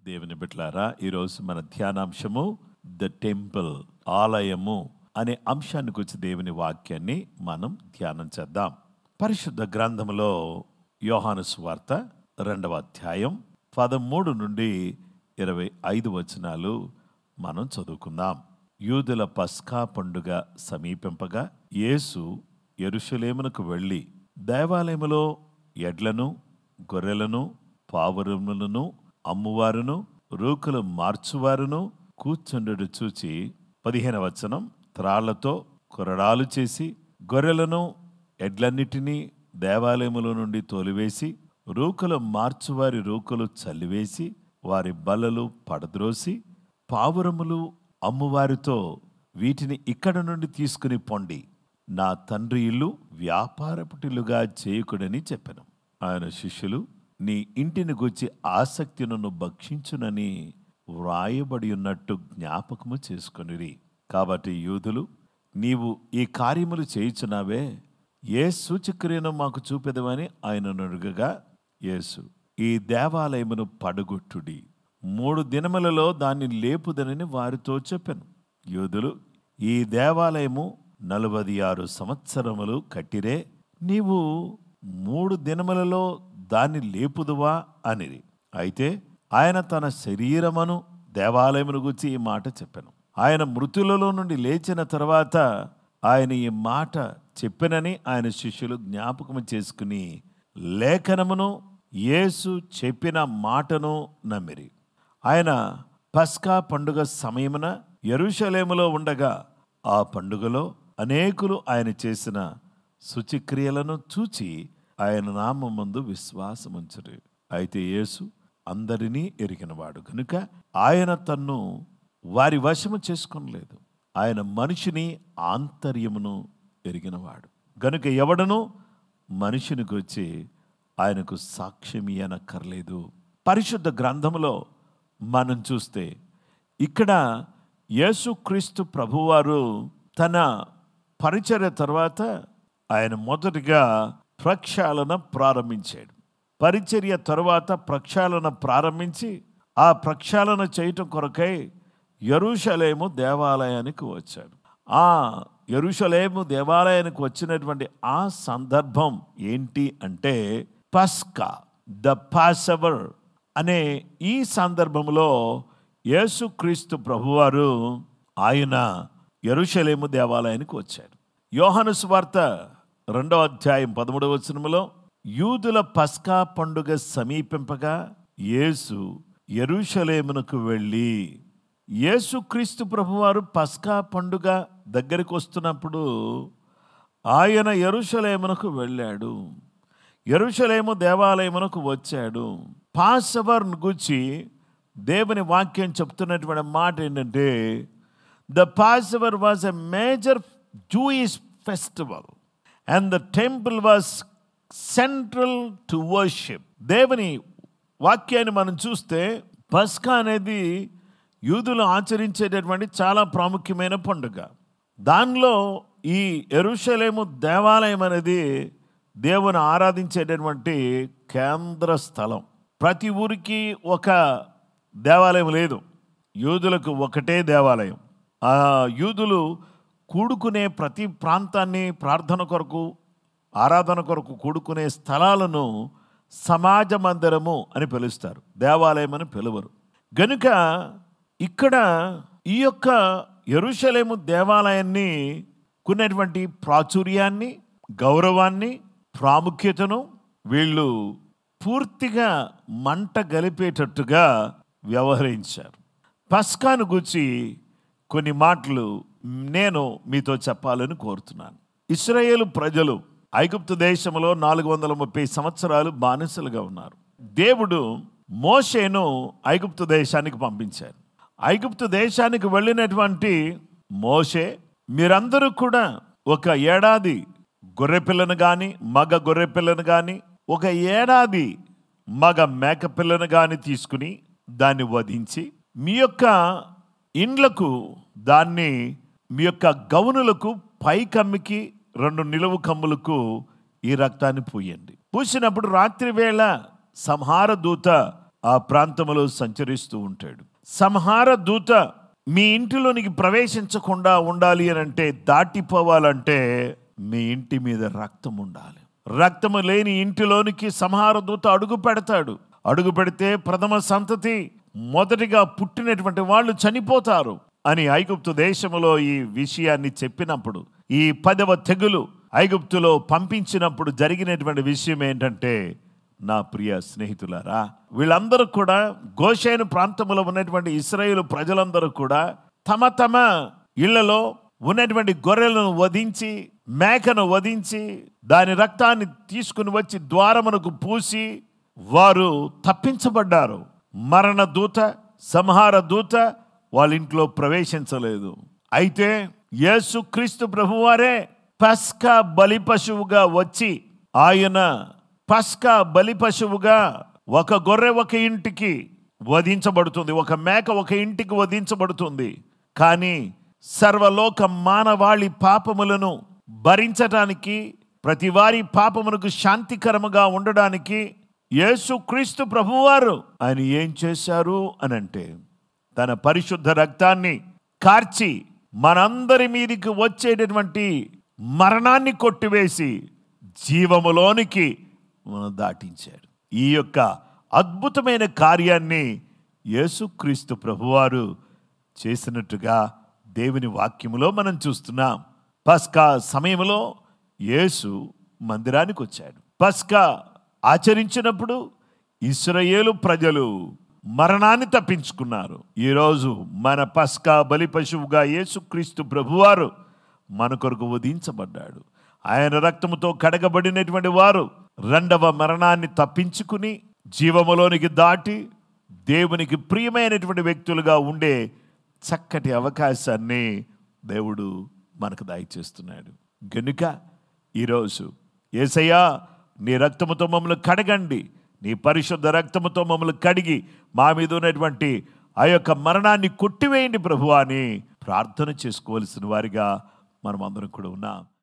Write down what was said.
దేవుని బిడ్డలారా, ఈరోజు మన ధ్యానాంశము ద టెంపుల్, ఆలయము అనే అంశాన్ని గురించి దేవుని వాక్యాన్ని మనం ధ్యానం చేద్దాం. పరిశుద్ధ గ్రంథములో యోహాను సువార్త 2వ అధ్యాయం 13 నుండి 25 వచనాలు మనం చదువుకుందాం. యూదుల పస్కా పండుగ సమీపింపగా యేసు యెరూషలేమునకు వెళ్ళి దేవాలయములో ఎడ్లను, గొర్రెలను, పావురములను అమ్మువారును, రూకలు మార్చువారును కూర్చుండెడు చూచి 15వ వచనం, త్రాళ్లతో కొరడాలు చేసి గొర్రెలను ఎడ్లన్నిటినీ దేవాలయములో నుండి తోలివేసి రూకలు మార్చువారి రూకలు చల్లివేసి వారి బల్లలు పడద్రోసి పావురములు అమ్మువారితో వీటిని ఇక్కడ నుండి తీసుకుని పొండి, నా తండ్రి ఇల్లు వ్యాపారపుటిల్లుగా చేయకుడని చెప్పెను. ఆయన శిష్యులు, నీ ఇంటిని గూర్చి ఆసక్తి నన్ను భక్షించునని వ్రాయబడి ఉన్నట్టు జ్ఞాపకము చేసుకొనిరి. కాబట్టి యూదులు, నీవు ఈ కార్యములు చేయుచున్నావే, ఏ సూచక్రియను మాకు చూపెదవని ఆయనను అడుగగా యేసు, ఈ దేవాలయమును పడగొట్టుడి, 3 దినములలో దాన్ని లేపుదనని వారితో చెప్పెను. యూదులు, ఈ దేవాలయము 46 సంవత్సరములు కట్టిరే, నీవు 3 దినములలో దాన్ని లేపుదువా అనిరి. అయితే ఆయన తన శరీరమును దేవాలయమును గురించి ఈ మాట చెప్పెను. ఆయన మృతులలో నుండి లేచిన తర్వాత ఆయన ఈ మాట చెప్పెనని ఆయన శిష్యులు జ్ఞాపకము చేసుకుని లేఖనమును యేసు చెప్పిన మాటను నమ్మిరి. ఆయన పస్కా పండుగ సమయమున యెరూషలేములో ఉండగా ఆ పండుగలో అనేకులు ఆయన చేసిన శుచిక్రియలను చూచి ఆయన నామమందు విశ్వాసముంచరు. అయితే యేసు అందరినీ ఎరిగినవాడు కనుక ఆయన తన్ను వారి వశము చేసుకొనలేదు. ఆయన మనిషిని ఆంతర్యమును ఎరిగినవాడు గనుక ఎవడను మనిషిని గురించి ఆయనకు సాక్ష్యం ఇయ్యనక్కర్లేదు. పరిశుద్ధ గ్రంథములో మనం చూస్తే ఇక్కడ యేసుక్రీస్తు ప్రభువారు తన పరిచర్య తర్వాత ఆయన మొదటిగా ప్రక్షాళన ప్రారంభించాడు. పరిచర్య తరువాత ప్రక్షాళన ప్రారంభించి ఆ ప్రక్షాళన చేయటం కొరకై యెరూషలేము దేవాలయానికి వచ్చాడు. ఆ యెరూషలేము దేవాలయానికి వచ్చినటువంటి ఆ సందర్భం ఏంటి అంటే పస్కా, ద పాసవర్ అనే ఈ సందర్భంలో యేసుక్రీస్తు ప్రభువారు ఆయన యెరూషలేము దేవాలయానికి వచ్చాడు. యోహాను సువార్త 2వ అధ్యాయం 13వ వచనములో యూదుల పస్కా పండుగ సమీపింపగా యేసు యెరూషలేమునకు వెళ్ళి, యేసుక్రీస్తు ప్రభువారు పస్కా పండుగ దగ్గరికి వస్తున్నప్పుడు ఆయన యెరూషలేమునకు వెళ్ళాడు. యెరూషలేము దేవాలయమునకు వచ్చాడు. పాసవర్ గురించి దేవుని వాక్యం చెప్తున్నటువంటి మాట ఏంటంటే, the passover was a major Jewish festival and the temple was central to worship. దేవుని వాక్యాన్ని మనం చూస్తే పస్కా అనేది యూదులు ఆచరించేటటువంటి చాలా ప్రాముఖ్యమైన పండుగ. దానిలో ఈ యెరూషలేము దేవాలయం అనేది దేవుని ఆరాధించేటటువంటి కేంద్ర స్థలం. ప్రతి ఊరికి ఒక దేవాలయం లేదు, యూదులకు ఒకటే దేవాలయం. ఆ యూదులు కూడుకునే ప్రతి ప్రాంతాన్ని ప్రార్థన కొరకు, ఆరాధన కొరకు కూడుకునే స్థలాలను సమాజ మందిరము అని పిలుస్తారు, దేవాలయం అని పిలువరు. గనుక ఇక్కడ ఈ యొక్క యెరూషలేము దేవాలయాన్ని కొన్నటువంటి ప్రాచుర్యాన్ని, గౌరవాన్ని, ప్రాముఖ్యతను వీళ్ళు పూర్తిగా మంట గలిపేటట్టుగా వ్యవహరించారు. పస్కాను గూర్చి కొన్ని మాటలు నేను మీతో చెప్పాలని కోరుతున్నాను. ఇశ్రాయేలు ప్రజలు ఐగుప్తు దేశంలో 430 సంవత్సరాలు బానిసలుగా ఉన్నారు. దేవుడు మోషేను ఐగుప్తు దేశానికి పంపించారు. ఐగుప్తు దేశానికి వెళ్ళినటువంటి మోషే, మీరందరూ కూడా ఒక ఏడాది గొర్రెపిల్లను కానీ, మగ గొర్రెపిల్లను కానీ, ఒక ఏడాది మగ మేకపిల్లను కానీ తీసుకుని దాన్ని వధించి మీ యొక్క ఇండ్లకు, దాన్ని మీ యొక్క గౌనులకు పైకమ్మికి 2 నిలువు కమ్ములకు ఈ రక్తాన్ని పూయండి. పూసినప్పుడు రాత్రి వేళ సంహార దూత ఆ ప్రాంతంలో సంచరిస్తూ ఉంటాడు. సంహార దూత మీ ఇంటిలోనికి ప్రవేశించకుండా ఉండాలి అని అంటే, దాటిపోవాలంటే మీ ఇంటి మీద రక్తం ఉండాలి. రక్తము లేని ఇంటిలోనికి సంహార దూత అడుగు పెడతాడు. అడుగు పెడితే ప్రథమ సంతతి, మొదటిగా పుట్టినటువంటి వాళ్ళు చనిపోతారు అని ఐగుప్తు దేశములో ఈ విషయాన్ని చెప్పినప్పుడు, ఈ 10వ తెగులు ఐగుప్తులో పంపించినప్పుడు జరిగినటువంటి విషయం ఏంటంటే, నా ప్రియ స్నేహితులారా, వీళ్ళందరూ కూడా గోషేను ప్రాంతంలో ఉన్నటువంటి ఇశ్రాయేలు ప్రజలందరూ కూడా తమ తమ ఇళ్లలో ఉన్నటువంటి గొర్రెలను వధించి, మేకను వధించి, దాని రక్తాన్ని తీసుకుని వచ్చి ద్వారమునకు పూసి వారు తప్పించబడ్డారు. మరణ దూత, సంహార దూత వాళ్ళ ఇంట్లో ప్రవేశించలేదు. అయితే యేసుక్రీస్తు ప్రభువారే పస్కా బలి పశువుగా వచ్చి, ఆయన పస్కా బలి పశువుగా ఒక గొర్రె ఒక ఇంటికి వధించబడుతుంది, ఒక మేక ఒక ఇంటికి వధించబడుతుంది. కానీ సర్వలోక మానవాళి పాపములను భరించటానికి, ప్రతి వారి పాపమునకు శాంతికరముగా ఉండడానికి యేసుక్రీస్తు ప్రభువారు ఆయన ఏం చేశారు అనంటే, తన పరిశుద్ధ రక్తాన్ని కార్చి మనందరి మీదికి వచ్చేటటువంటి మరణాన్ని కొట్టివేసి జీవములోనికి మనం దాటించాడు. ఈ యొక్క అద్భుతమైన కార్యాన్ని యేసుక్రీస్తు ప్రభువారు చేసినట్టుగా దేవుని వాక్యములో మనం చూస్తున్నాం. పస్కా సమయంలో యేసు మందిరానికి వచ్చాడు. పస్కా ఆచరించినప్పుడు ఇశ్రాయేలు ప్రజలు మరణాన్ని తప్పించుకున్నారు. ఈరోజు మన పస్కా బలి పశువుగా యేసుక్రీస్తు ప్రభువారు మన కొరకు వధించబడ్డాడు. ఆయన రక్తముతో కడగబడినటువంటి వారు రెండవ మరణాన్ని తప్పించుకుని జీవములోనికి దాటి దేవునికి ప్రియమైనటువంటి వ్యక్తులుగా ఉండే చక్కటి అవకాశాన్ని దేవుడు మనకు దయచేస్తున్నాడు. గనుక ఈరోజు యేసయ్యా, నీ రక్తముతో మమ్మల్ని కడగండి, నీ పరిశుద్ధ రక్తముతో మమ్మల్ని కడిగి మా మీద ఉన్నటువంటి ఆ యొక్క మరణాన్ని కొట్టివేయండి ప్రభువా అని ప్రార్థన చేసుకోవలసిన వారిగా మనం అందరం కూడా ఉన్నాం.